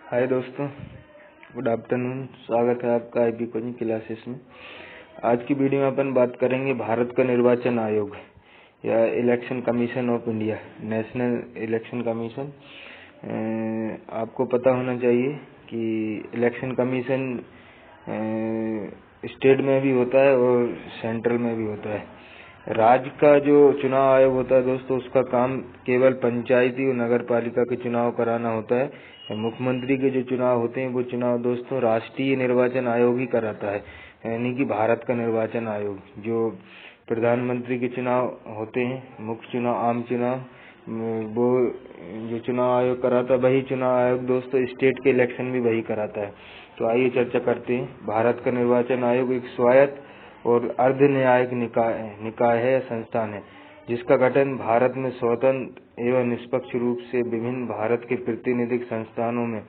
हाय दोस्तों, good afternoon. स्वागत है आपका आईपी कोचिंग क्लासेस में। आज की वीडियो में अपन बात करेंगे भारत का निर्वाचन आयोग या election commission of India, national election commission. आपको पता होना चाहिए कि इलेक्शन कमीशन स्टेट में भी होता है और सेंट्रल में भी होता है। राज्य का जो चुनाव आयोग होता है दोस्तों, उसका काम केवल पंचायती और नगर पालिका के चुनाव कराना होता है। मुख्यमंत्री के जो चुनाव होते हैं वो चुनाव दोस्तों राष्ट्रीय निर्वाचन आयोग ही कराता है, यानी कि भारत का निर्वाचन आयोग। जो प्रधानमंत्री के चुनाव होते हैं, मुख्य चुनाव, आम चुनाव, वो जो चुनाव आयोग कराता है वही चुनाव आयोग दोस्तों स्टेट के इलेक्शन भी वही कराता है। तो आइए चर्चा करते हैं। भारत का निर्वाचन आयोग एक स्वायत्त और अर्ध न्यायिक निकाय है या संस्थान है, जिसका गठन भारत में स्वतंत्र एवं निष्पक्ष रूप से विभिन्न भारत के प्रतिनिधिक संस्थानों में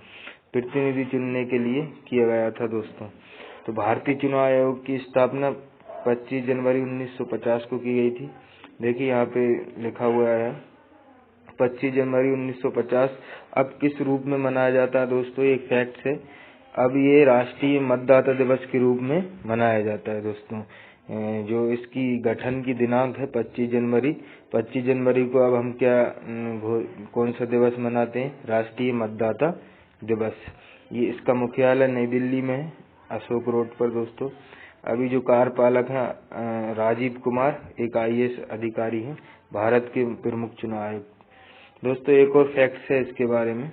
प्रतिनिधि चुनने के लिए किया गया था दोस्तों। तो भारतीय चुनाव आयोग की स्थापना 25 जनवरी 1950 को की गई थी। देखिए यहाँ पे लिखा हुआ है 25 जनवरी 1950। अब किस रूप में मनाया जाता है दोस्तों, एक फैक्ट है। अब ये राष्ट्रीय मतदाता दिवस के रूप में मनाया जाता है दोस्तों। जो इसकी गठन की दिनांक है 25 जनवरी। 25 जनवरी को अब हम कौन सा दिवस मनाते हैं, राष्ट्रीय मतदाता दिवस। ये इसका मुख्यालय नई दिल्ली में है, अशोक रोड पर दोस्तों। अभी जो कार्यपालक हैं राजीव कुमार, एक IAS अधिकारी हैं, भारत के प्रमुख चुनाव आयुक्त। दोस्तों एक और फैक्ट है इसके बारे में।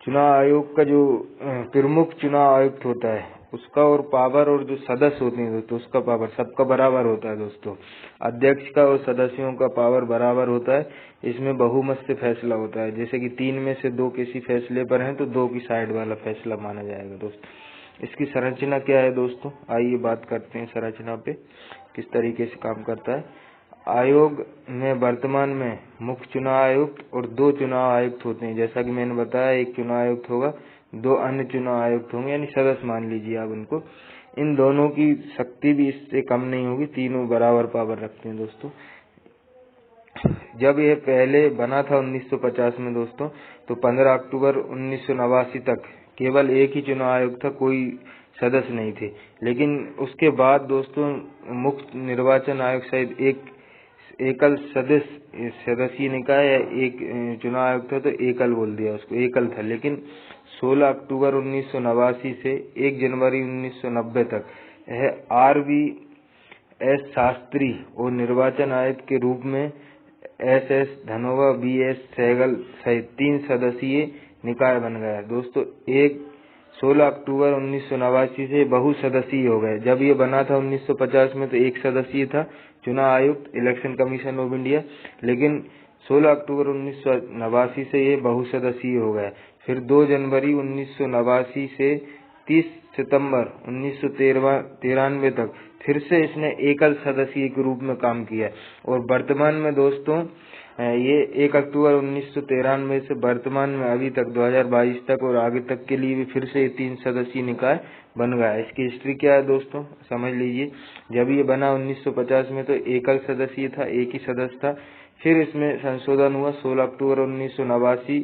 चुनाव आयोग का जो प्रमुख चुनाव आयुक्त होता है उसका और पावर, और जो सदस्य होते हैं दोस्तों उसका पावर सबका बराबर होता है दोस्तों। अध्यक्ष का और सदस्यों का पावर बराबर होता है। इसमें बहुमत से फैसला होता है, जैसे कि 3 में से 2 किसी फैसले पर हैं तो 2 की साइड वाला फैसला माना जाएगा दोस्तों। इसकी संरचना क्या है दोस्तों, आइए बात करते हैं संरचना पे, किस तरीके से काम करता है। आयोग में वर्तमान में मुख्य चुनाव आयुक्त और 2 चुनाव आयुक्त होते हैं। जैसा कि मैंने बताया, एक चुनाव आयुक्त होगा, 2 अन्य चुनाव आयुक्त होंगे, यानी सदस्य मान लीजिए आप उनको। इन दोनों की शक्ति भी इससे कम नहीं होगी, तीनों बराबर पावर रखते हैं दोस्तों। जब यह पहले बना था 1950 में दोस्तों, तो 15 अक्टूबर 1989 तक केवल एक ही चुनाव आयुक्त था, कोई सदस्य नहीं थे। लेकिन उसके बाद दोस्तों मुख्य निर्वाचन आयोग सहित एकल सदस्यीय निकाय या एक चुनाव आयोग था, तो एकल बोल दिया उसको, एकल था। लेकिन 16 अक्टूबर 1989 से 1 जनवरी 1990 तक यह RVS शास्त्री और निर्वाचन आयुक्त के रूप में SS धनोवा, BS सहगल सहित 3 सदस्यीय निकाय बन गया दोस्तों। 16 अक्टूबर 1989 से बहुसदस्यीय हो गए। जब ये बना था 1950 में तो एक सदस्यीय था चुनाव आयुक्त, इलेक्शन कमीशन ऑफ इंडिया। लेकिन 16 अक्टूबर 1989 से ये बहुसदस्यीय हो गए। फिर 2 जनवरी 1989 से 30 सितंबर 1993 तक फिर से इसने एकल सदस्यीय के रूप में काम किया। और वर्तमान में दोस्तों ये 1 अक्टूबर 1993 से वर्तमान में अभी तक 2022 तक और आगे तक के लिए भी फिर से 3 सदस्यीय निकाय बन गया है। इसकी हिस्ट्री क्या है दोस्तों, समझ लीजिए। जब ये बना 1950 में तो एकल सदस्यीय था, एक ही सदस्य था। फिर इसमें संशोधन हुआ 16 अक्टूबर 1989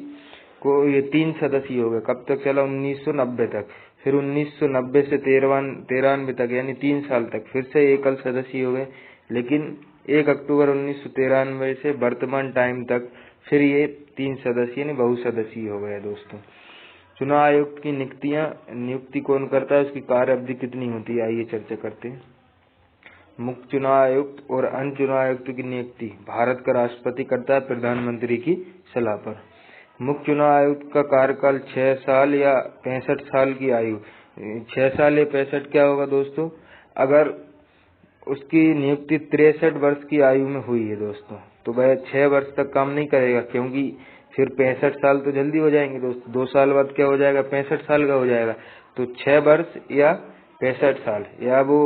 को ये 3 सदस्यीय हो गए। कब तक चला, 1990 तक। फिर 1990 से 93 तक, यानी 3 साल तक फिर से एकल सदस्यीय हो गए। लेकिन 1 अक्टूबर 1993 से वर्तमान टाइम तक फिर ये 3 सदस्यीय यानी बहुसदस्यीय हो गए दोस्तों। चुनाव आयुक्त की नियुक्ति कौन करता है, उसकी कार्य अवधि कितनी होती है, आइए चर्चा करते हैं। मुख्य चुनाव आयुक्त और अन्य चुनाव आयुक्त की नियुक्ति भारत का राष्ट्रपति करता है प्रधानमंत्री की सलाह पर। मुख्य चुनाव आयुक्त का कार्यकाल 6 साल या 65 साल की आयु। 6 साल या 65 क्या होगा दोस्तों, अगर उसकी नियुक्ति 63 वर्ष की आयु में हुई है दोस्तों, तो वह 6 वर्ष तक काम नहीं करेगा, क्योंकि फिर 65 साल तो जल्दी हो जाएंगे दोस्तों। 2 साल बाद क्या हो जाएगा, 65 साल का हो जाएगा। तो 6 वर्ष या 65 साल, या वो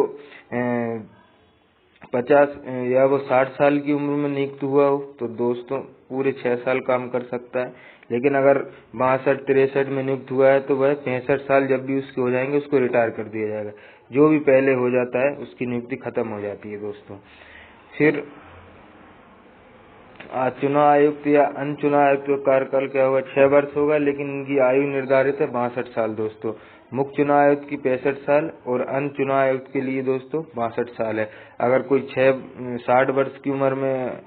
50 या वो 60 साल की उम्र में नियुक्त हुआ हो तो दोस्तों पूरे 6 साल काम कर सकता है। लेकिन अगर 62-63 में नियुक्त हुआ है तो वह 65 साल जब भी उसके हो जाएंगे उसको रिटायर कर दिया जाएगा। जो भी पहले हो जाता है उसकी नियुक्ति खत्म हो जाती है दोस्तों। फिर चुनाव आयुक्त या अन्य चुनाव आयुक्त का कार्यकाल क्या होगा, 6 वर्ष होगा, लेकिन इनकी आयु निर्धारित है 62 साल दोस्तों। मुख्य चुनाव आयुक्त की 65 साल और अन्य चुनाव आयुक्त के लिए दोस्तों 62 साल है। अगर कोई 60 वर्ष की उम्र में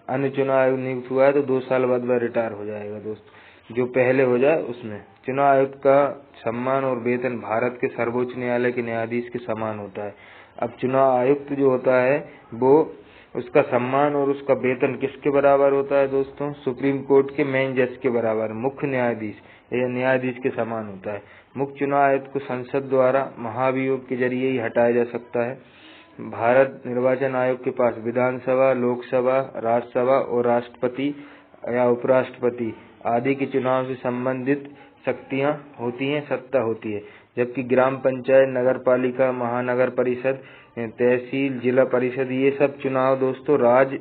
अन्य चुनाव आयुक्त नियुक्त हुआ है तो 2 साल बाद वह रिटायर हो जाएगा दोस्तों, जो पहले हो जाए उसमें। चुनाव आयुक्त का सम्मान और वेतन भारत के सर्वोच्च न्यायालय के न्यायाधीश के समान होता है। अब चुनाव आयुक्त जो होता है वो उसका सम्मान और उसका वेतन किसके बराबर होता है दोस्तों, सुप्रीम कोर्ट के मेन जज के बराबर, मुख्य न्यायाधीश या न्यायाधीश के समान होता है। मुख्य चुनाव आयुक्त को संसद द्वारा महाभियोग के जरिए ही हटाया जा सकता है। भारत निर्वाचन आयोग के पास विधानसभा, लोकसभा, राज्यसभा और राष्ट्रपति या उपराष्ट्रपति आदि के चुनाव से संबंधित शक्तियां होती हैं, सत्ता होती है। जबकि ग्राम पंचायत, नगर पालिका, महानगर परिषद, तहसील, जिला परिषद, ये सब चुनाव दोस्तों राज्य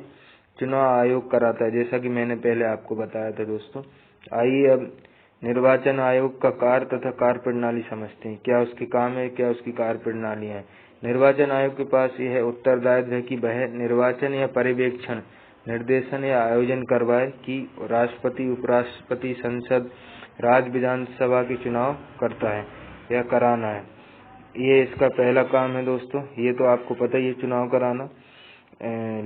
चुनाव आयोग कराता है, जैसा कि मैंने पहले आपको बताया था दोस्तों। आइए अब निर्वाचन आयोग का कार्य तथा कार्य प्रणाली समझते हैं। क्या उसके काम है, क्या उसकी कार्य प्रणाली है। निर्वाचन आयोग के पास यह उत्तरदायित्व है कि वह निर्वाचन या पर्यवेक्षण, निर्देशन या आयोजन करवाए कि राष्ट्रपति, उपराष्ट्रपति, संसद, राज्य विधानसभा के चुनाव करता है या कराना है। ये इसका पहला काम है दोस्तों। ये तो आपको पता ही है, चुनाव कराना।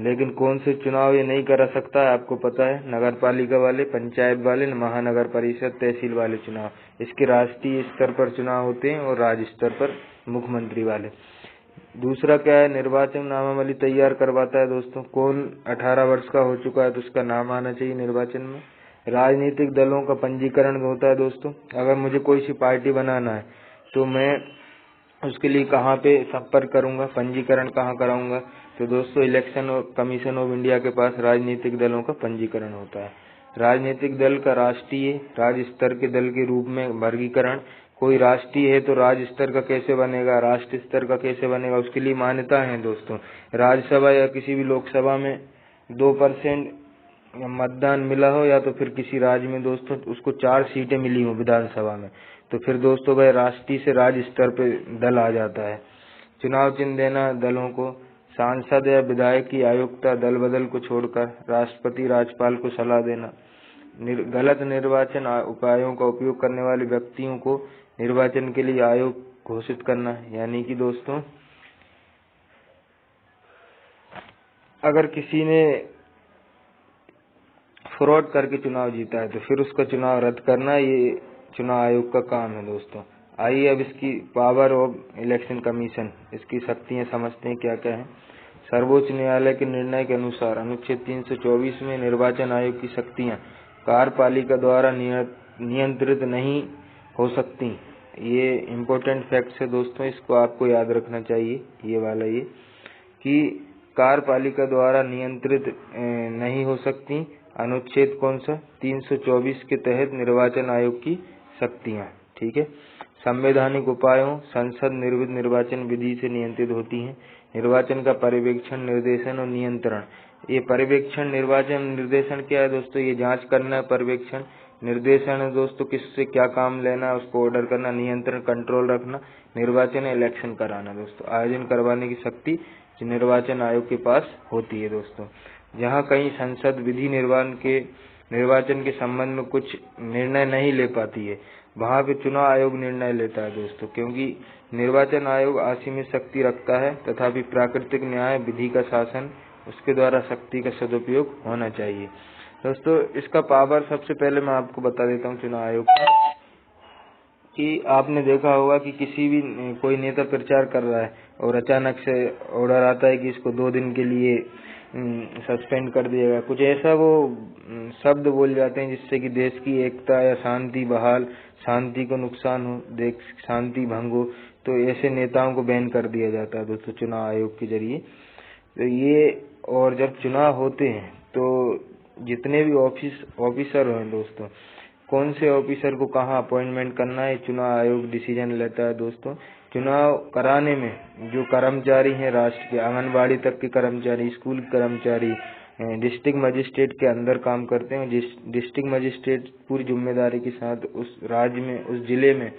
लेकिन कौन से चुनाव ये नहीं करा सकता है आपको पता है, नगर पालिका वाले, पंचायत वाले, महानगर परिषद, तहसील वाले चुनाव। इसके राष्ट्रीय स्तर पर चुनाव होते हैं और राज्य स्तर पर मुख्यमंत्री वाले। दूसरा क्या है, निर्वाचन नामावली तैयार करवाता है दोस्तों। कौन 18 वर्ष का हो चुका है तो उसका नाम आना चाहिए निर्वाचन में। राजनीतिक दलों का पंजीकरण होता है दोस्तों। अगर मुझे कोई सी पार्टी बनाना है तो मैं उसके लिए कहाँ पे संपर्क करूंगा, पंजीकरण कहाँ कराऊंगा, तो दोस्तों इलेक्शन कमीशन ऑफ इंडिया के पास राजनीतिक दलों का पंजीकरण होता है। राजनीतिक दल का राष्ट्रीय, राज्य स्तर के दल के रूप में वर्गीकरण। कोई राष्ट्रीय है तो राज्य स्तर का कैसे बनेगा, राष्ट्रीय स्तर का कैसे बनेगा, उसके लिए मान्यता है दोस्तों। राज्यसभा या किसी भी लोकसभा में 2% मतदान मिला हो, या तो फिर किसी राज्य में दोस्तों उसको 4 सीटें मिली हो विधानसभा में, तो फिर दोस्तों वह राष्ट्रीय से राज्य स्तर पे दल आ जाता है। चुनाव चिन्ह देना दलों को। सांसद या विधायक की आयुक्ता दल बदल को छोड़कर राष्ट्रपति, राज्यपाल को सलाह देना। गलत निर्वाचन उपायों का उपयोग करने वाले व्यक्तियों को निर्वाचन के लिए आयोग घोषित करना। यानी कि दोस्तों अगर किसी ने फ्रॉड करके चुनाव जीता है तो फिर उसका चुनाव रद्द करना, ये चुनाव आयोग का काम है दोस्तों। आइए अब इसकी पावर ऑफ इलेक्शन कमीशन, इसकी शक्तियां समझते हैं क्या क्या है। सर्वोच्च न्यायालय के निर्णय के अनुसार अनुच्छेद 324 में निर्वाचन आयोग की शक्तियां कार्यपालिका द्वारा नियंत्रित नहीं हो सकती। ये इम्पोर्टेंट फैक्ट्स है दोस्तों, इसको आपको याद रखना चाहिए। ये वाला ये कि कार्यपालिका द्वारा नियंत्रित नहीं हो सकती। अनुच्छेद कौन सा, 324 के तहत निर्वाचन आयोग की शक्तियां, ठीक है। संवैधानिक उपायों, संसद निर्मित निर्वाचन विधि से नियंत्रित होती हैं। निर्वाचन का पर्यवेक्षण, निर्देशन और नियंत्रण। ये पर्यवेक्षण, निर्वाचन निर्देशन क्या है दोस्तों, ये जांच करना है। पर्यवेक्षण, निर्देशन है दोस्तों किससे क्या काम लेना है उसको ऑर्डर करना। नियंत्रण, कंट्रोल रखना। निर्वाचन इलेक्शन कराना दोस्तों, आयोजन करवाने की शक्ति जो निर्वाचन आयोग के पास होती है दोस्तों। जहाँ कहीं संसद विधि निर्वाचन के संबंध में कुछ निर्णय नहीं ले पाती है, वहाँ पे चुनाव आयोग निर्णय लेता है दोस्तों, क्योंकि निर्वाचन आयोग असीमित शक्ति रखता है। तथापि प्राकृतिक न्याय, विधि का शासन, उसके द्वारा शक्ति का सदुपयोग होना चाहिए दोस्तों। इसका पावर सबसे पहले मैं आपको बता देता हूँ चुनाव आयोग का, कि आपने देखा होगा कि किसी भी कोई नेता प्रचार कर रहा है और अचानक से ऑर्डर आता है कि इसको 2 दिन के लिए सस्पेंड कर दिया गया। कुछ ऐसा वो शब्द बोल जाते हैं जिससे कि देश की एकता या शांति बहाल, शांति को नुकसान हो, देश शांति भंग हो, तो ऐसे नेताओं को बैन कर दिया जाता है दोस्तों चुनाव आयोग के जरिए। तो ये, और जब चुनाव होते हैं तो जितने भी ऑफिसर हैं दोस्तों, कौन से ऑफिसर को कहाँ अपॉइंटमेंट करना है, चुनाव आयोग डिसीजन लेता है दोस्तों। चुनाव कराने में जो कर्मचारी हैं राष्ट्र के, आंगनबाड़ी तक के कर्मचारी, स्कूल के कर्मचारी, डिस्ट्रिक्ट मजिस्ट्रेट के अंदर काम करते हैं। डिस्ट्रिक्ट मजिस्ट्रेट पूरी जिम्मेदारी के साथ उस राज्य में, उस जिले में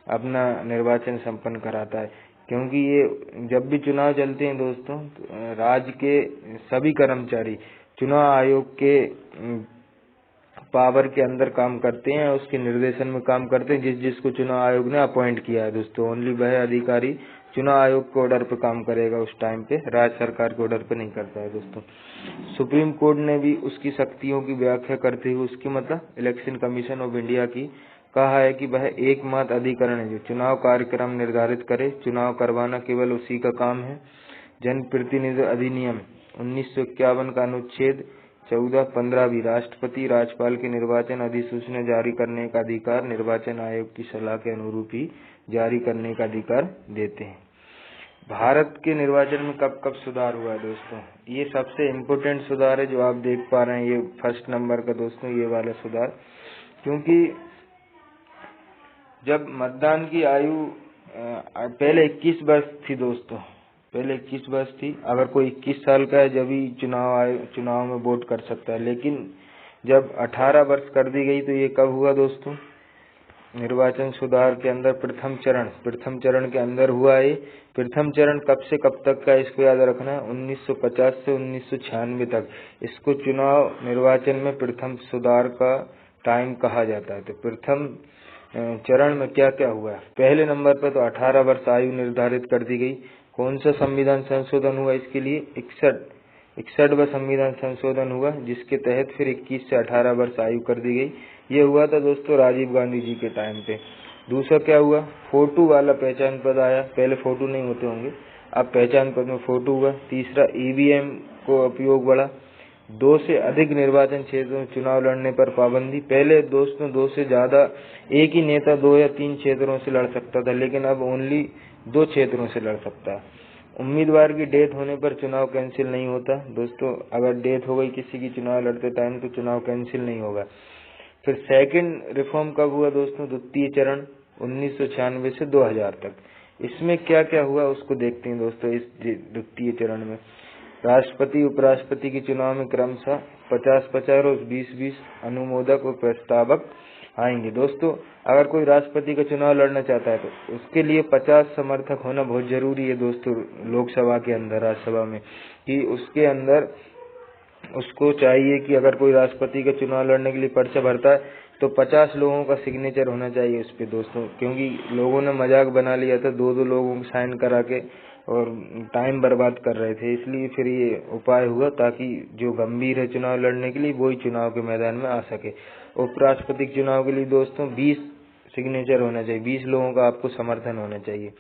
अपना निर्वाचन संपन्न कराता है। क्योंकि ये जब भी चुनाव चलते हैं दोस्तों, राज्य के सभी कर्मचारी चुनाव आयोग के पावर के अंदर काम करते हैं, उसके निर्देशन में काम करते हैं, जिसको चुनाव आयोग ने अपॉइंट किया है दोस्तों। ओनली वह अधिकारी चुनाव आयोग के ऑर्डर पे काम करेगा, उस टाइम पे राज्य सरकार के ऑर्डर पे नहीं करता है दोस्तों। सुप्रीम कोर्ट ने भी उसकी शक्तियों की व्याख्या करते हुए उसकी मतलब इलेक्शन कमीशन ऑफ इंडिया की कहा है कि वह एकमात्र अधिकरण है जो चुनाव कार्यक्रम निर्धारित करे। चुनाव करवाना केवल उसी का काम है। जनप्रतिनिधि अधिनियम 1951 का अनुच्छेद 14-15 भी राष्ट्रपति राज्यपाल के निर्वाचन अधिसूचना जारी करने का अधिकार निर्वाचन आयोग की सलाह के अनुरूप ही जारी करने का अधिकार देते हैं। भारत के निर्वाचन में कब कब सुधार हुआ है दोस्तों? ये सबसे इम्पोर्टेंट सुधार है जो आप देख पा रहे हैं, ये फर्स्ट नंबर का दोस्तों ये वाला सुधार। क्योंकि जब मतदान की आयु पहले 21 वर्ष थी दोस्तों, पहले 21 वर्ष थी। अगर कोई 21 साल का है जब ही चुनाव में वोट कर सकता है। लेकिन जब 18 वर्ष कर दी गई तो ये कब हुआ दोस्तों? निर्वाचन सुधार के अंदर प्रथम चरण के अंदर हुआ। ये प्रथम चरण कब से कब तक का इसको याद रखना है, 1950 से 1996 तक इसको चुनाव निर्वाचन में प्रथम सुधार का टाइम कहा जाता है। तो प्रथम चरण में क्या क्या हुआ? पहले नंबर पर तो 18 वर्ष आयु निर्धारित कर दी गई। कौन सा संविधान संशोधन हुआ इसके लिए? 61वां संविधान संशोधन हुआ, जिसके तहत फिर 21 से 18 वर्ष आयु कर दी गई। ये हुआ था दोस्तों राजीव गांधी जी के टाइम पे। दूसरा क्या हुआ? फोटो वाला पहचान पत्र आया। पहले फोटो नहीं होते होंगे, अब पहचान पत्र में फोटो हुआ। तीसरा ईवीएम को उपयोग बढ़ा। 2 से अधिक निर्वाचन क्षेत्रों में चुनाव लड़ने पर पाबंदी। पहले दोस्तों 2 से ज्यादा एक ही नेता 2 या 3 क्षेत्रों से लड़ सकता था, लेकिन अब ओनली 2 क्षेत्रों से लड़ सकता है। उम्मीदवार की डेथ होने पर चुनाव कैंसिल नहीं होता दोस्तों। अगर डेथ हो गई किसी की चुनाव लड़ते टाइम तो चुनाव कैंसिल नहीं होगा। फिर सेकंड रिफॉर्म कब हुआ दोस्तों? द्वितीय चरण 1996 से 2000 तक। इसमें क्या क्या हुआ उसको देखते हैं दोस्तों। इस द्वितीय चरण में राष्ट्रपति उपराष्ट्रपति के चुनाव में क्रमशः 50-50 और 20-20 अनुमोदक और प्रस्तावक आएंगे दोस्तों। अगर कोई राष्ट्रपति का चुनाव लड़ना चाहता है तो उसके लिए 50 समर्थक होना बहुत जरूरी है दोस्तों। लोकसभा के अंदर, राज्यसभा में, कि उसके अंदर उसको चाहिए कि अगर कोई राष्ट्रपति का चुनाव लड़ने के लिए पर्चा भरता है तो 50 लोगों का सिग्नेचर होना चाहिए उस पे दोस्तों। क्योंकि लोगों ने मजाक बना लिया था, 2-2 लोगों को साइन करा के और टाइम बर्बाद कर रहे थे। इसलिए फिर ये उपाय हुआ ताकि जो गंभीर है चुनाव लड़ने के लिए वही चुनाव के मैदान में आ सके। उपराष्ट्रपति के चुनाव के लिए दोस्तों 20 सिग्नेचर होना चाहिए, 20 लोगों का आपको समर्थन होना चाहिए।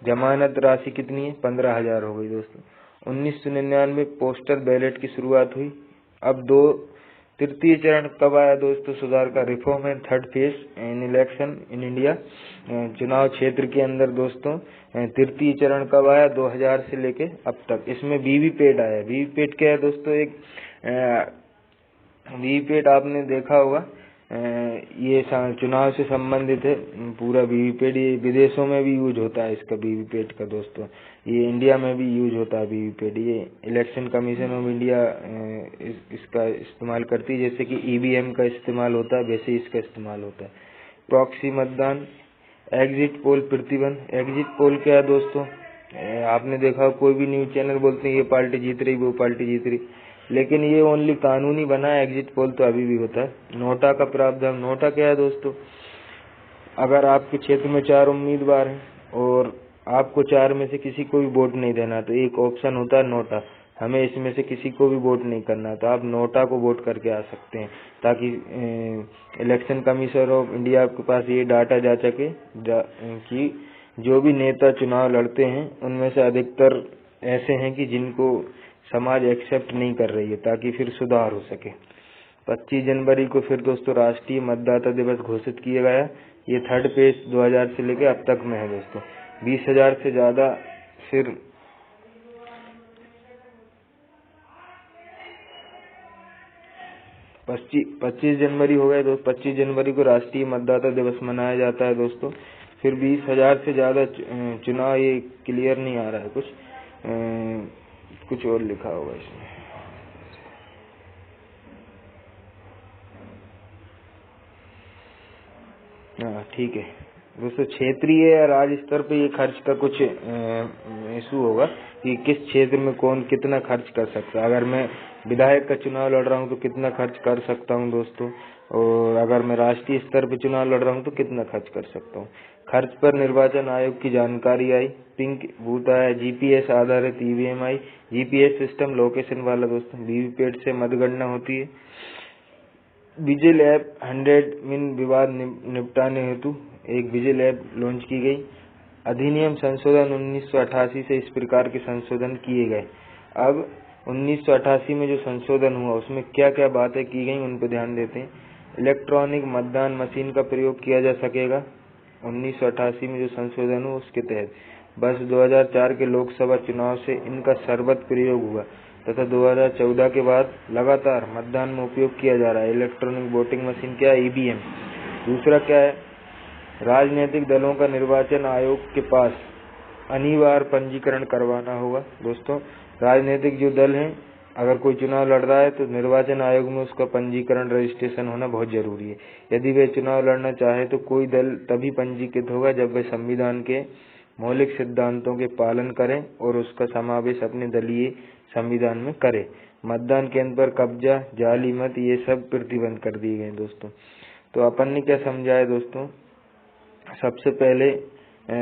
जमानत राशि कितनी है? 15,000 हो गई दोस्तों। 1999 पोस्टल बैलेट की शुरुआत हुई। अब तृतीय चरण कब आया दोस्तों? सुधार का रिफॉर्म है third phase in election in India. चुनाव क्षेत्र के अंदर दोस्तों तृतीय चरण कब आया? 2000 से लेके अब तक। इसमें वीवीपैट आया। वीवीपैट क्या है दोस्तों? एक वीवीपैट आपने देखा होगा, ये चुनाव से संबंधित है पूरा वीवीपैट। ये विदेशों में भी यूज होता है इसका वीवीपैट का दोस्तों। ये इंडिया में भी यूज होता है वीवीपैट। ये इलेक्शन कमीशन ऑफ इंडिया इसका इस्तेमाल करती है। जैसे कि ईवीएम का इस्तेमाल होता है वैसे इसका इस्तेमाल होता है। प्रॉक्सी मतदान, एग्जिट पोल प्रतिबंध। एग्जिट पोल क्या है दोस्तों? आपने देखा कोई भी न्यूज चैनल बोलते हैं ये पार्टी जीत रही वो पार्टी जीत रही, लेकिन ये ओनली कानूनी बना है। एग्जिट पोल तो अभी भी होता है। नोटा का प्रावधान। नोटा क्या है दोस्तों? अगर आपके क्षेत्र में 4 उम्मीदवार हैं और आपको 4 में से किसी को भी वोट नहीं देना तो एक ऑप्शन होता है नोटा, हमें इसमें से किसी को भी वोट नहीं करना, तो आप नोटा को वोट करके आ सकते हैं ताकि इलेक्शन कमीशन ऑफ इंडिया के पास ये डाटा जा सके कि जो भी नेता चुनाव लड़ते हैं उनमें से अधिकतर ऐसे हैं कि जिनको समाज एक्सेप्ट नहीं कर रही है, ताकि फिर सुधार हो सके। 25 जनवरी को फिर दोस्तों राष्ट्रीय मतदाता दिवस घोषित किया गया। ये थर्ड फेज 2000 से लेकर अब तक में है दोस्तों। 20,000 से ज्यादा फिर 25 जनवरी हो गए दोस्तों। 25 जनवरी को राष्ट्रीय मतदाता दिवस मनाया जाता है दोस्तों। फिर 20,000 से ज्यादा चुनाव, ये क्लियर नहीं आ रहा है, कुछ और लिखा होगा इसमें। हाँ ठीक है, दोस्तों क्षेत्रीय या राज्य स्तर पे ये खर्च का कुछ इशू होगा कि किस क्षेत्र में कौन कितना खर्च कर सकता है। अगर मैं विधायक का चुनाव लड़ रहा हूँ तो कितना खर्च कर सकता हूँ दोस्तों, और अगर मैं राष्ट्रीय स्तर पे चुनाव लड़ रहा हूँ तो कितना खर्च कर सकता हूँ। खर्च पर निर्वाचन आयोग की जानकारी आई। पिंक बूथ आया, जीपीएस आधारित ईवीएम आई। जीपीएस सिस्टम लोकेशन वाला दोस्तों, वीवीपैट से मतगणना होती है। विजिल ऐप 100 मिन विवाद निपटाने हेतु एक विजिल ऐप लॉन्च की गई। अधिनियम संशोधन 1988 से इस प्रकार के संशोधन किए गए। अब 1988 में जो संशोधन हुआ उसमें क्या क्या बातें की गई उन पर ध्यान देते हैं। इलेक्ट्रॉनिक मतदान मशीन का प्रयोग किया जा सकेगा। 1988 में जो संशोधन हुआ उसके तहत वर्ष 2004 के लोकसभा चुनाव से इनका सर्वत्र प्रयोग हुआ तथा 2014 के बाद लगातार मतदान में उपयोग किया जा रहा है। इलेक्ट्रॉनिक वोटिंग मशीन क्या है? ईवीएम। दूसरा क्या है? राजनीतिक दलों का निर्वाचन आयोग के पास अनिवार्य पंजीकरण करवाना होगा। दोस्तों, राजनीतिक जो दल हैं, अगर कोई चुनाव लड़ रहा है तो निर्वाचन आयोग में उसका पंजीकरण रजिस्ट्रेशन होना बहुत जरूरी है। यदि वे चुनाव लड़ना चाहे तो कोई दल तभी पंजीकृत होगा जब वे संविधान के मौलिक सिद्धांतों के पालन करें और उसका समावेश अपने दलीय संविधान में करे। मतदान केंद्र पर कब्जा, जाली मत, ये सब प्रतिबंध कर दिए गए दोस्तों। तो अपन ने क्या समझा है दोस्तों? सबसे पहले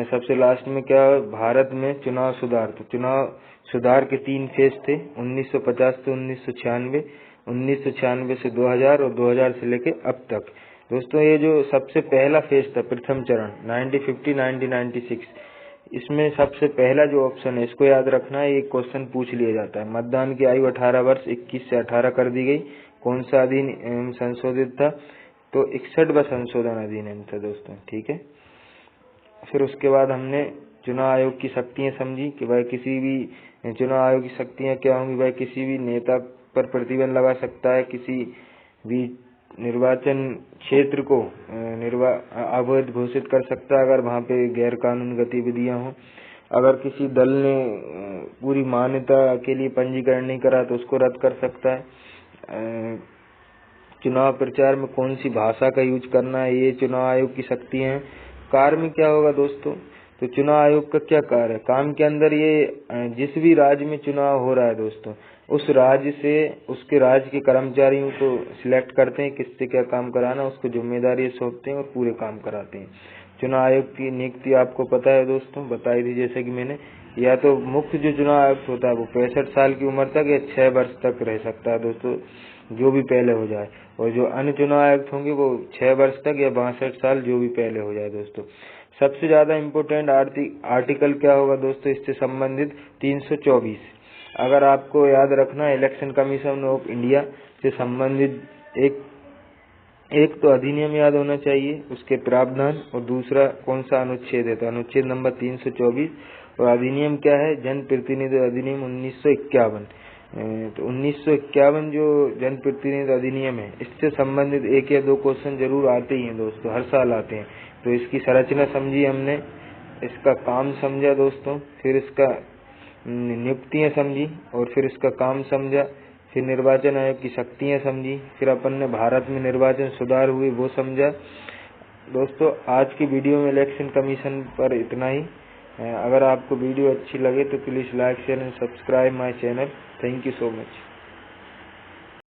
सबसे लास्ट में क्या है? भारत में चुनाव सुधार। तो चुनाव सुधार के 3 फेज थे, 1950 से 1996, 1996 से 2000 और 2000 से लेके अब तक। दोस्तों, ये जो सबसे पहला फेज था, प्रथम चरण 1950 1996, इसमें सबसे पहला जो ऑप्शन है इसको याद रखना है। एक क्वेश्चन पूछ लिया जाता है। मतदान की आयु 18 वर्ष 21 से 18 कर दी गई। कौन सा अधिनियम संशोधित था? तो 61वां संशोधन अधिनियम था दोस्तों, ठीक है। फिर उसके बाद हमने चुनाव आयोग की शक्तियां समझी कि भाई किसी भी चुनाव आयोग की शक्तियां क्या होंगी। भाई किसी भी नेता पर प्रतिबंध लगा सकता है, किसी भी निर्वाचन क्षेत्र को अवैध घोषित कर सकता है अगर वहां पे गैर कानूनी गतिविधियां हों। अगर किसी दल ने पूरी मान्यता के लिए पंजीकरण नहीं करा तो उसको रद्द कर सकता है। चुनाव प्रचार में कौन सी भाषा का यूज करना है, ये चुनाव आयोग की शक्तियां हैं। कार्य में क्या होगा दोस्तों? तो चुनाव आयोग का क्या कार्य है? काम के अंदर ये जिस भी राज्य में चुनाव हो रहा है दोस्तों, उस राज्य से उसके राज्य के कर्मचारियों को सिलेक्ट करते हैं, किससे क्या काम कराना, उसको जिम्मेदारी सौंपते हैं और पूरे काम कराते हैं। चुनाव आयोग की नियुक्ति आपको पता है दोस्तों, बताई थी जैसे कि मैंने। या तो मुख्य जो चुनाव आयुक्त होता है वो 65 साल की उम्र तक या 6 वर्ष तक रह सकता है दोस्तों, जो भी पहले हो जाए। और जो अन्य चुनाव आयुक्त होंगे वो 6 वर्ष तक या 62 साल, जो भी पहले हो जाए दोस्तों। सबसे ज्यादा इम्पोर्टेंट आर्टिकल क्या होगा दोस्तों इससे संबंधित? 324। अगर आपको याद रखना, इलेक्शन कमीशन ऑफ इंडिया से संबंधित एक तो अधिनियम याद होना चाहिए, उसके प्रावधान, और दूसरा कौन सा अनुच्छेद है, तो अनुच्छेद नंबर 324। और अधिनियम क्या है? जनप्रतिनिधि अधिनियम 1951। तो 1951 जो जनप्रतिनिधि अधिनियम है, इससे संबंधित 1 या 2 क्वेश्चन जरूर आते ही हैं दोस्तों, हर साल आते हैं। तो इसकी संरचना समझी हमने, इसका काम समझा दोस्तों, फिर इसका नियुक्तियां समझी, और फिर इसका काम समझा, फिर निर्वाचन आयोग की शक्तियां समझी, फिर अपन ने भारत में निर्वाचन सुधार हुए वो समझा। दोस्तों, आज की वीडियो में इलेक्शन कमीशन पर इतना ही। अगर आपको वीडियो अच्छी लगे तो please like share and subscribe my channel. Thank you so much.